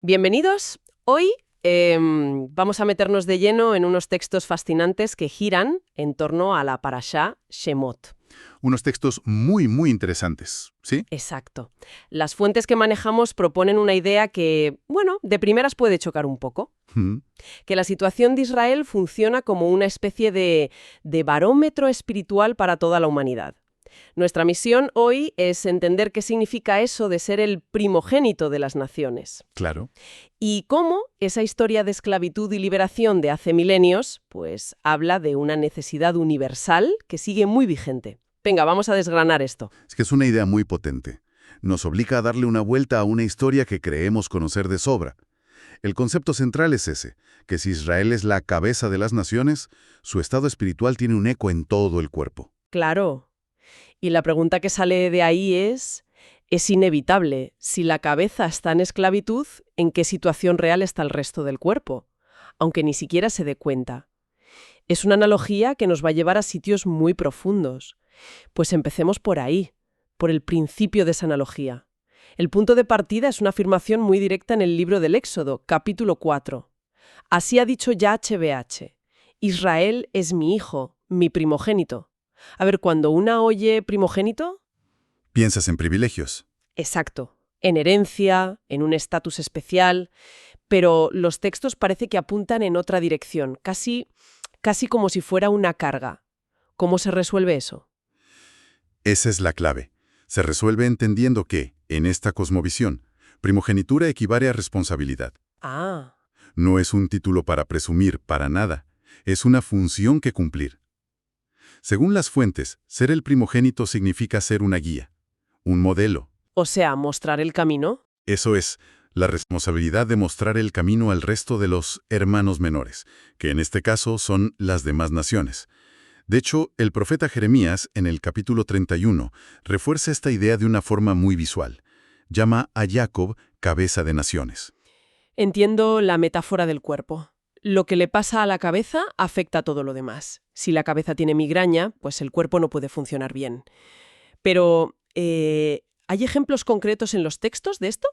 Bienvenidos. Hoy vamos a meternos de lleno en unos textos fascinantes que giran en torno a la Parashá Shemot. Unos textos muy interesantes, ¿sí? Exacto. Las fuentes que manejamos proponen una idea que, bueno, de primeras puede chocar un poco. Mm. Que la situación de Israel funciona como una especie de barómetro espiritual para toda la humanidad. Nuestra misión hoy es entender qué significa eso de ser el primogénito de las naciones. Claro. Y cómo esa historia de esclavitud y liberación de hace milenios, pues habla de una necesidad universal que sigue muy vigente. Venga, vamos a desgranar esto. Es que es una idea muy potente. Nos obliga a darle una vuelta a una historia que creemos conocer de sobra. El concepto central es ese, que si Israel es la cabeza de las naciones, su estado espiritual tiene un eco en todo el cuerpo. Claro. Y la pregunta que sale de ahí es inevitable. Si la cabeza está en esclavitud, ¿en qué situación real está el resto del cuerpo? Aunque ni siquiera se dé cuenta. Es una analogía que nos va a llevar a sitios muy profundos. Pues empecemos por ahí, por el principio de esa analogía. El punto de partida es una afirmación muy directa en el libro del Éxodo, capítulo 4. Así ha dicho Yahvé, Israel es mi hijo, mi primogénito. A ver, cuando una oye primogénito... Piensas en privilegios. Exacto, en herencia, en un estatus especial, pero los textos parece que apuntan en otra dirección, casi como si fuera una carga. ¿Cómo se resuelve eso? Esa es la clave. Se resuelve entendiendo que, en esta cosmovisión, primogenitura equivale a responsabilidad. Ah, No es un título para presumir, para nada. Es una función que cumplir. Según las fuentes, ser el primogénito significa ser una guía, un modelo. o sea, mostrar el camino. Eso es, la responsabilidad de mostrar el camino al resto de los hermanos menores, que en este caso son las demás naciones. De hecho, el profeta Jeremías, en el capítulo 31, refuerza esta idea de una forma muy visual. Llama a Jacob cabeza de naciones. Entiendo la metáfora del cuerpo. Lo que le pasa a la cabeza afecta a todo lo demás. Si la cabeza tiene migraña, pues el cuerpo no puede funcionar bien. Pero, ¿hay ejemplos concretos en los textos de esto?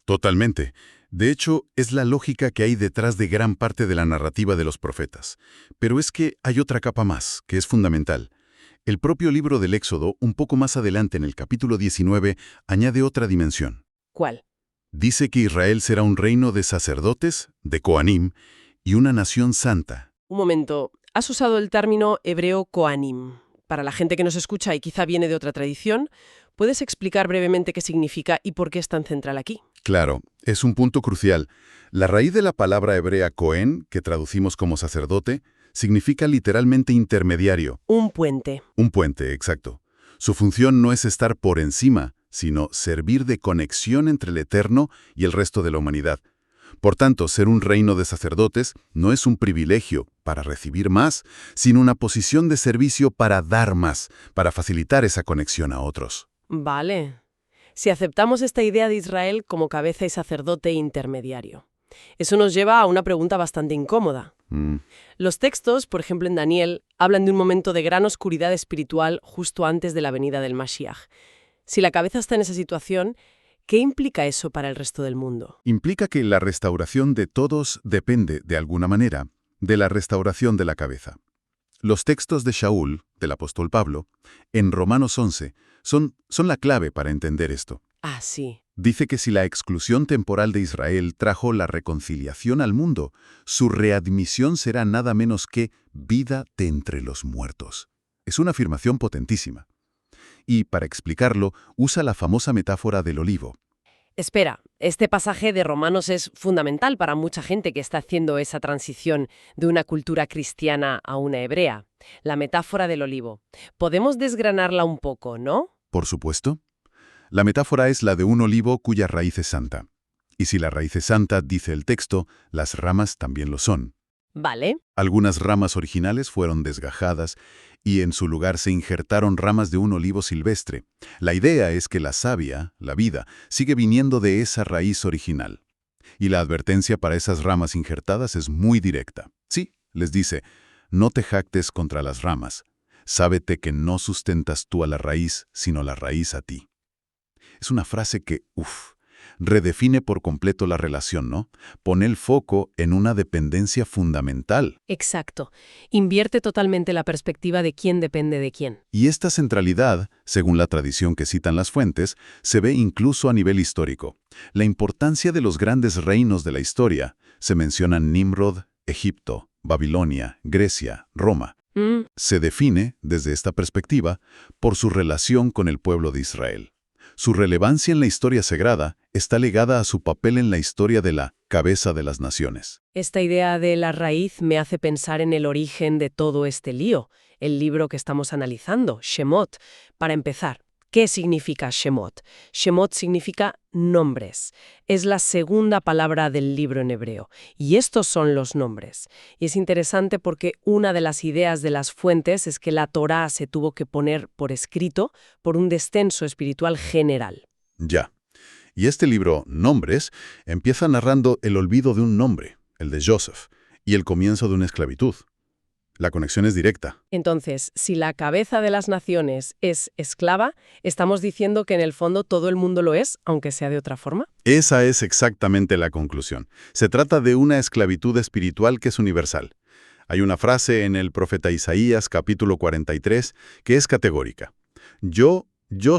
Totalmente. De hecho, es la lógica que hay detrás de gran parte de la narrativa de los profetas. Pero es que hay otra capa más, que es fundamental. El propio libro del Éxodo, un poco más adelante en el capítulo 19, añade otra dimensión. ¿Cuál? Dice que Israel será un reino de sacerdotes, de Coanim, y una nación santa. Un momento. Has usado el término hebreo kohanim. Para la gente que nos escucha y quizá viene de otra tradición, ¿puedes explicar brevemente qué significa y por qué es tan central aquí? Claro, es un punto crucial. La raíz de la palabra hebrea Cohen, que traducimos como sacerdote, significa literalmente intermediario. Un puente. Un puente, exacto. Su función no es estar por encima, sino servir de conexión entre el Eterno y el resto de la humanidad. Por tanto, ser un reino de sacerdotes no es un privilegio para recibir más, sino una posición de servicio para dar más, para facilitar esa conexión a otros. Vale. Si aceptamos esta idea de Israel como cabeza y sacerdote intermediario, eso nos lleva a una pregunta bastante incómoda. Los textos, por ejemplo en Daniel, hablan de un momento de gran oscuridad espiritual justo antes de la venida del Mashiach. Si la cabeza está en esa situación, ¿qué implica eso para el resto del mundo? Implica que la restauración de todos depende, de alguna manera, de la restauración de la cabeza. Los textos de Shaul, del apóstol Pablo, en Romanos 11, son la clave para entender esto. Ah, sí. Dice que si la exclusión temporal de Israel trajo la reconciliación al mundo, su readmisión será nada menos que vida de entre los muertos. Es una afirmación potentísima. Y, para explicarlo, usa la famosa metáfora del olivo. Espera, este pasaje de Romanos es fundamental para mucha gente que está haciendo esa transición de una cultura cristiana a una hebrea. La metáfora del olivo. Podemos desgranarla un poco, ¿no? Por supuesto. La metáfora es la de un olivo cuya raíz es santa. Y si la raíz es santa, dice el texto, las ramas también lo son. Vale. Algunas ramas originales fueron desgajadas y en su lugar se injertaron ramas de un olivo silvestre. La idea es que la savia, la vida, sigue viniendo de esa raíz original. Y la advertencia para esas ramas injertadas es muy directa. Sí, les dice, no te jactes contra las ramas. Sábete que no sustentas tú a la raíz, sino la raíz a ti. Es una frase que, redefine por completo la relación, ¿no? Pone el foco en una dependencia fundamental. Exacto. Invierte totalmente la perspectiva de quién depende de quién. Y esta centralidad, según la tradición que citan las fuentes, se ve incluso a nivel histórico. La importancia de los grandes reinos de la historia se mencionan Nimrod, Egipto, Babilonia, Grecia, Roma. Se define, desde esta perspectiva, por su relación con el pueblo de Israel. Su relevancia en la historia sagrada está ligada a su papel en la historia de la cabeza de las naciones. Esta idea de la raíz me hace pensar en el origen de todo este lío, el libro que estamos analizando, Shemot. Para empezar, ¿qué significa Shemot? Shemot significa nombres. Es la segunda palabra del libro en hebreo. Y estos son los nombres. Y es interesante porque una de las ideas de las fuentes es que la Torá se tuvo que poner por escrito por un descenso espiritual general. Ya. Y este libro, Nombres, empieza narrando el olvido de un nombre, el de Joseph, y el comienzo de una esclavitud. La conexión es directa. Entonces, si la cabeza de las naciones es esclava, estamos diciendo que en el fondo todo el mundo lo es, aunque sea de otra forma. Esa es exactamente la conclusión. Se trata de una esclavitud espiritual que es universal. Hay una frase en el profeta Isaías, capítulo 43, que es categórica. Yo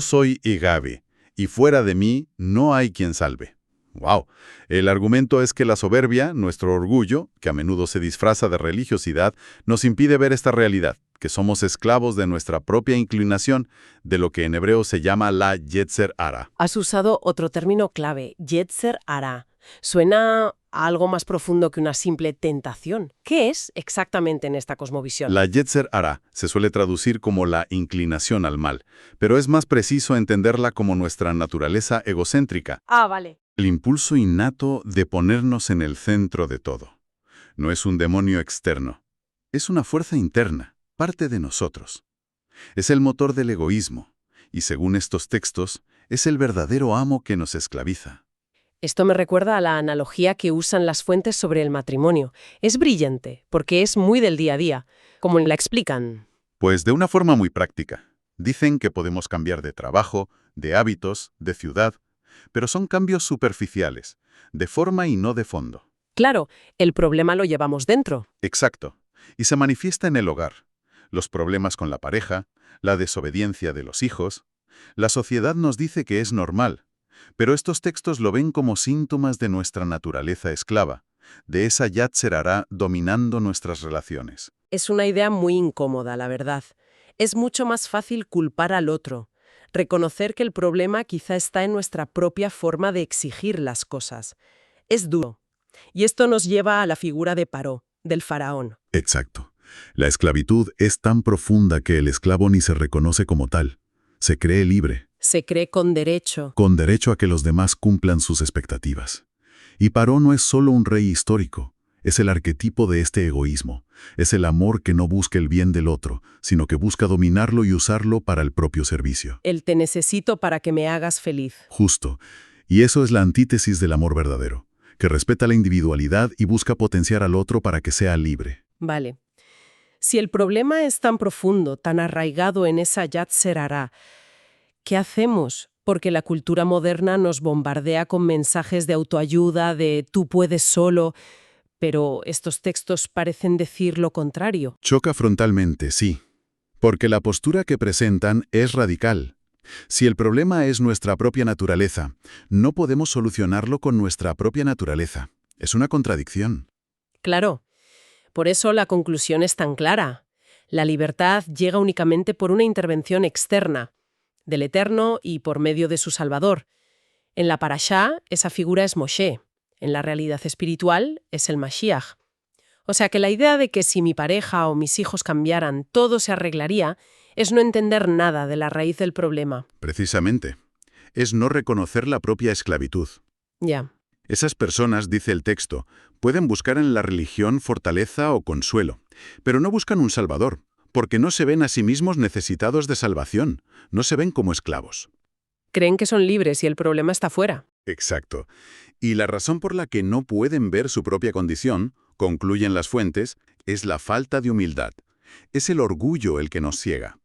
soy Igabe, y fuera de mí no hay quien salve. ¡Wow! El argumento es que la soberbia, nuestro orgullo, que a menudo se disfraza de religiosidad, nos impide ver esta realidad, que somos esclavos de nuestra propia inclinación, de lo que en hebreo se llama la Yetzer Hara. Has usado otro término clave, Yetzer Hara. Suena a algo más profundo que una simple tentación. ¿Qué es exactamente en esta cosmovisión? La Yetzer Hara se suele traducir como la inclinación al mal, pero es más preciso entenderla como nuestra naturaleza egocéntrica. Vale. El impulso innato de ponernos en el centro de todo. No es un demonio externo, es una fuerza interna, parte de nosotros. Es el motor del egoísmo, y según estos textos, es el verdadero amo que nos esclaviza. Esto me recuerda a la analogía que usan las fuentes sobre el matrimonio. Es brillante, porque es muy del día a día, como la explican. Pues de una forma muy práctica. Dicen que podemos cambiar de trabajo, de hábitos, de ciudad, pero son cambios superficiales, de forma y no de fondo. Claro, el problema lo llevamos dentro. Exacto. Y se manifiesta en el hogar. Los problemas con la pareja, la desobediencia de los hijos. La sociedad nos dice que es normal, pero estos textos lo ven como síntomas de nuestra naturaleza esclava, de esa Yetzer Hara dominando nuestras relaciones. Es una idea muy incómoda, la verdad. Es mucho más fácil culpar al otro. Reconocer que el problema quizá está en nuestra propia forma de exigir las cosas. Es duro. Y esto nos lleva a la figura de Paró, del faraón. Exacto. La esclavitud es tan profunda que el esclavo ni se reconoce como tal. Se cree libre, Se cree con derecho. con derecho a que los demás cumplan sus expectativas. Y Paró no es solo un rey histórico, es el arquetipo de este egoísmo. Es el amor que no busca el bien del otro, sino que busca dominarlo y usarlo para el propio servicio. El te necesito para que me hagas feliz. Justo. Y eso es la antítesis del amor verdadero, que respeta la individualidad y busca potenciar al otro para que sea libre. Vale. Si el problema es tan profundo, tan arraigado en esa Yetzer Hara, ¿qué hacemos? Porque la cultura moderna nos bombardea con mensajes de autoayuda, de tú puedes solo, pero estos textos parecen decir lo contrario. Choca frontalmente, sí, porque la postura que presentan es radical. Si el problema es nuestra propia naturaleza, no podemos solucionarlo con nuestra propia naturaleza. Es una contradicción. Claro. Por eso la conclusión es tan clara. La libertad llega únicamente por una intervención externa, del Eterno y por medio de su Salvador. En la Parashá, esa figura es Moshe. En la realidad espiritual, es el Mashiach. O sea que la idea de que si mi pareja o mis hijos cambiaran, todo se arreglaría, es no entender nada de la raíz del problema. Precisamente. Es no reconocer la propia esclavitud. Ya. Esas personas, dice el texto, pueden buscar en la religión fortaleza o consuelo, pero no buscan un salvador, porque no se ven a sí mismos necesitados de salvación, no se ven como esclavos. Creen que son libres y el problema está fuera. Exacto. Y la razón por la que no pueden ver su propia condición, concluyen las fuentes, es la falta de humildad. Es el orgullo el que nos ciega.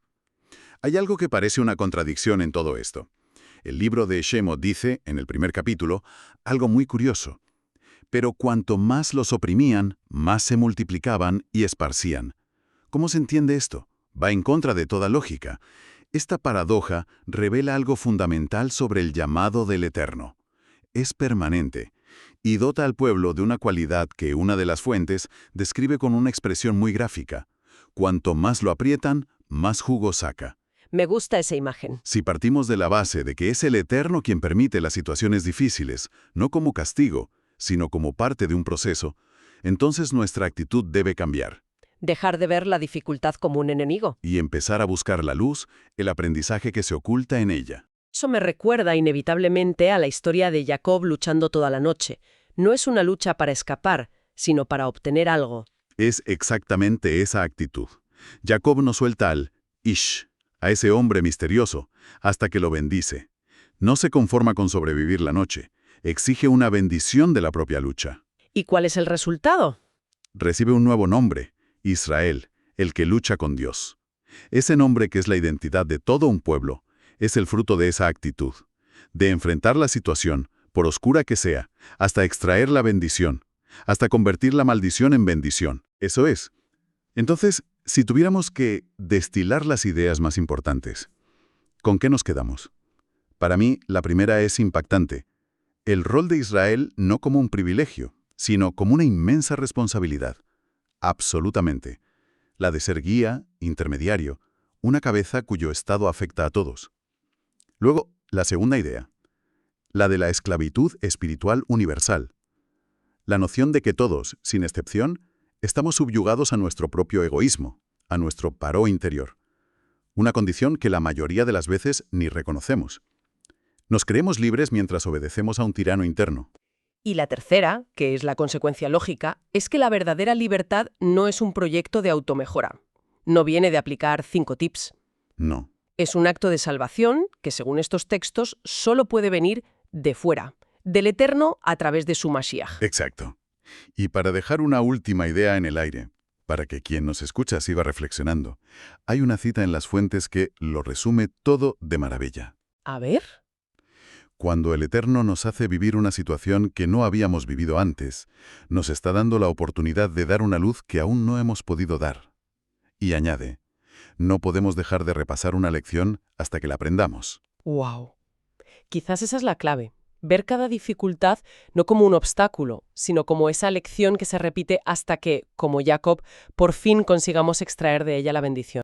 Hay algo que parece una contradicción en todo esto. El libro de Shemot dice, en el primer capítulo, algo muy curioso. Pero cuanto más los oprimían, más se multiplicaban y esparcían. ¿Cómo se entiende esto? Va en contra de toda lógica. Esta paradoja revela algo fundamental sobre el llamado del Eterno. Es permanente y dota al pueblo de una cualidad que una de las fuentes describe con una expresión muy gráfica. Cuanto más lo aprietan, más jugo saca. Me gusta esa imagen. Si partimos de la base de que es el Eterno quien permite las situaciones difíciles, no como castigo, sino como parte de un proceso, entonces nuestra actitud debe cambiar. Dejar de ver la dificultad como un enemigo. Y empezar a buscar la luz, el aprendizaje que se oculta en ella. Eso me recuerda inevitablemente a la historia de Jacob luchando toda la noche. No es una lucha para escapar, sino para obtener algo. Es exactamente esa actitud. Jacob no suelta al Ish, a ese hombre misterioso, hasta que lo bendice. No se conforma con sobrevivir la noche, exige una bendición de la propia lucha. ¿Y cuál es el resultado? Recibe un nuevo nombre, Israel, el que lucha con Dios. Ese nombre que es la identidad de todo un pueblo, es el fruto de esa actitud, de enfrentar la situación, por oscura que sea, hasta extraer la bendición, hasta convertir la maldición en bendición. Eso es. Entonces, si tuviéramos que destilar las ideas más importantes, ¿con qué nos quedamos? Para mí, la primera es impactante. El rol de Israel no como un privilegio, sino como una inmensa responsabilidad. Absolutamente. La de ser guía, intermediario, una cabeza cuyo estado afecta a todos. Luego, la segunda idea. La de la esclavitud espiritual universal. La noción de que todos, sin excepción, estamos subyugados a nuestro propio egoísmo, a nuestro paró interior. Una condición que la mayoría de las veces ni reconocemos. Nos creemos libres mientras obedecemos a un tirano interno. Y la tercera, que es la consecuencia lógica, es que la verdadera libertad no es un proyecto de automejora. No viene de aplicar 5 tips. No. Es un acto de salvación que, según estos textos, solo puede venir de fuera, del Eterno a través de su Mashiach. Exacto. Y para dejar una última idea en el aire, para que quien nos escucha siga reflexionando, hay una cita en las fuentes que lo resume todo de maravilla. A ver. Cuando el Eterno nos hace vivir una situación que no habíamos vivido antes, nos está dando la oportunidad de dar una luz que aún no hemos podido dar. Y añade, no podemos dejar de repasar una lección hasta que la aprendamos. ¡Wow! Quizás esa es la clave. Ver cada dificultad no como un obstáculo, sino como esa lección que se repite hasta que, como Jacob, por fin consigamos extraer de ella la bendición.